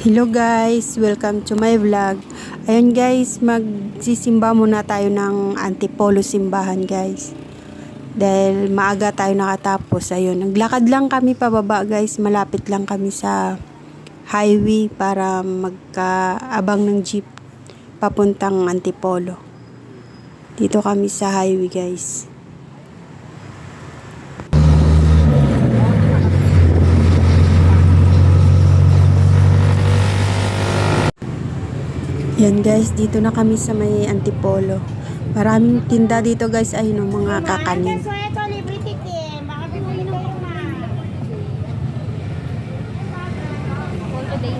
Hello guys, welcome to my vlog. Ayun guys, magsisimba muna tayo ng Antipolo simbahan guys. Dahil maaga tayo nakatapos. Ayun, naglakad lang kami pababa guys. Malapit lang kami sa highway para magkaabang ng jeep papuntang Antipolo. Dito kami sa highway guys. Yan guys, dito na kami sa may Antipolo. Maraming tinda dito guys, ay no, mga kakanin. So ito, libre ticket. Baka bumili kayo ma. For today.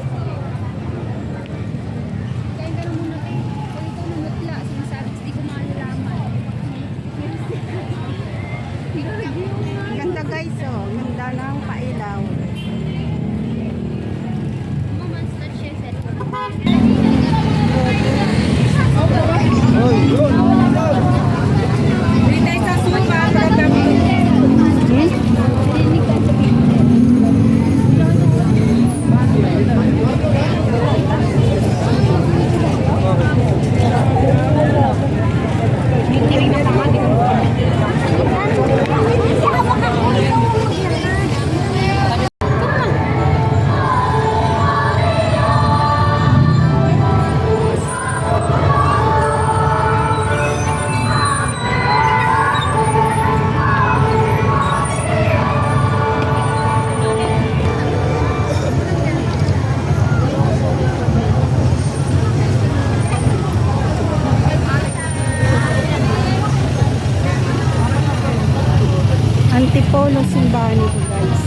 Kaya gano'n muna kayo. Kung ito namutla, sinasabi, hindi ko malalaman. Ganda guys, oh. Ganda ng pailaw. Moments that she said. Antipolo simbahan ito guys.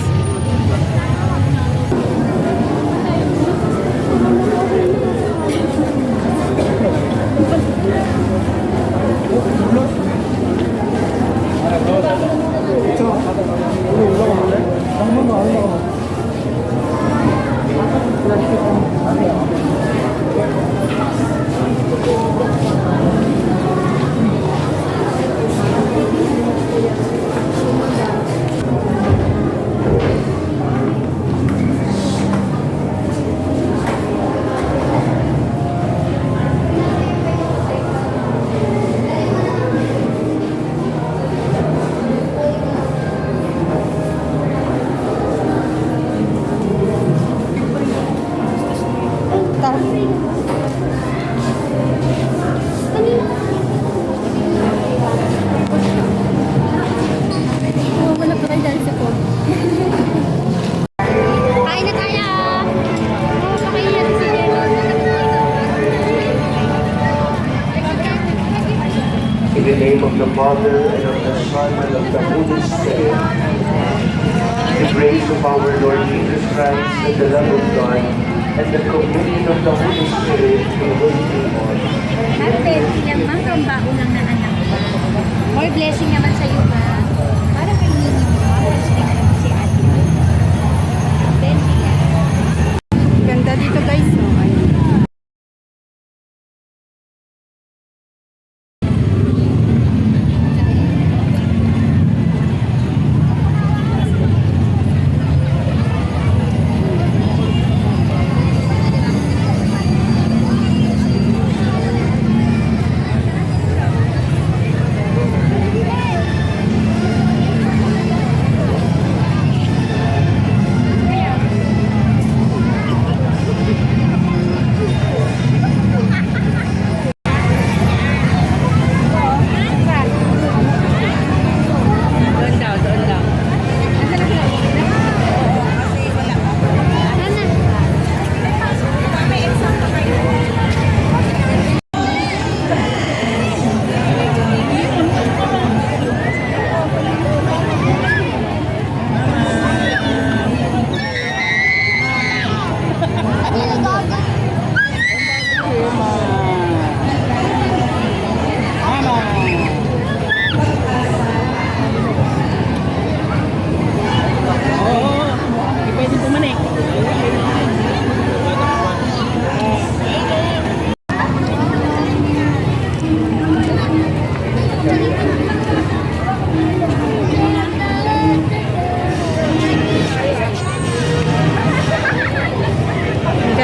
Wala pa kayo dahil sa phone. Kain na tayo! Pakain si Jello. In the name of the Father, and of the Son, and of the Holy Spirit. The grace of our Lord Jesus Christ, and the love of God, and the communion of the Holy Spirit be with you all. Ate, yung mga baon lang na anak. More blessing naman sa iyo ha. Para kay Nini mo, blessing naman si ate. Blessing yan. Ganda dito guys, no? Ayun.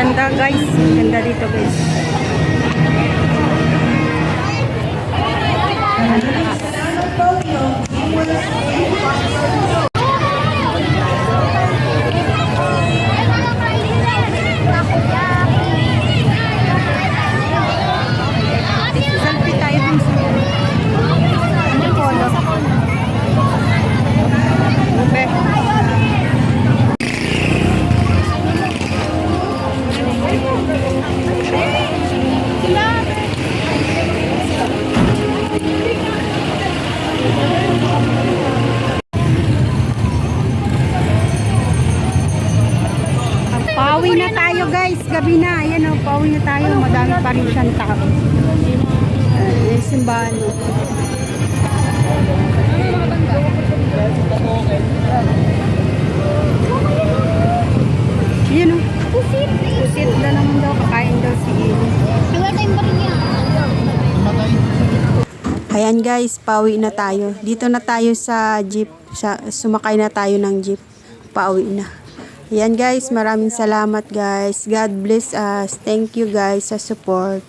Ganda guys. Ganda dito guys. Selfie tayo dun sa polo. Okay. Pauwi na tayo guys, gabi na. Ayan o, pauwi na tayo. Madami pa rin siyang tao. Simbahan o. Ayan o. Pusit. Pusit na naman daw. Kakain daw si Ili. Ayan guys, pauwi na tayo. Dito na tayo sa jeep. Sumakay na tayo ng jeep. Pauwi na. Ayan guys, maraming salamat guys. God bless us. Thank you guys sa support.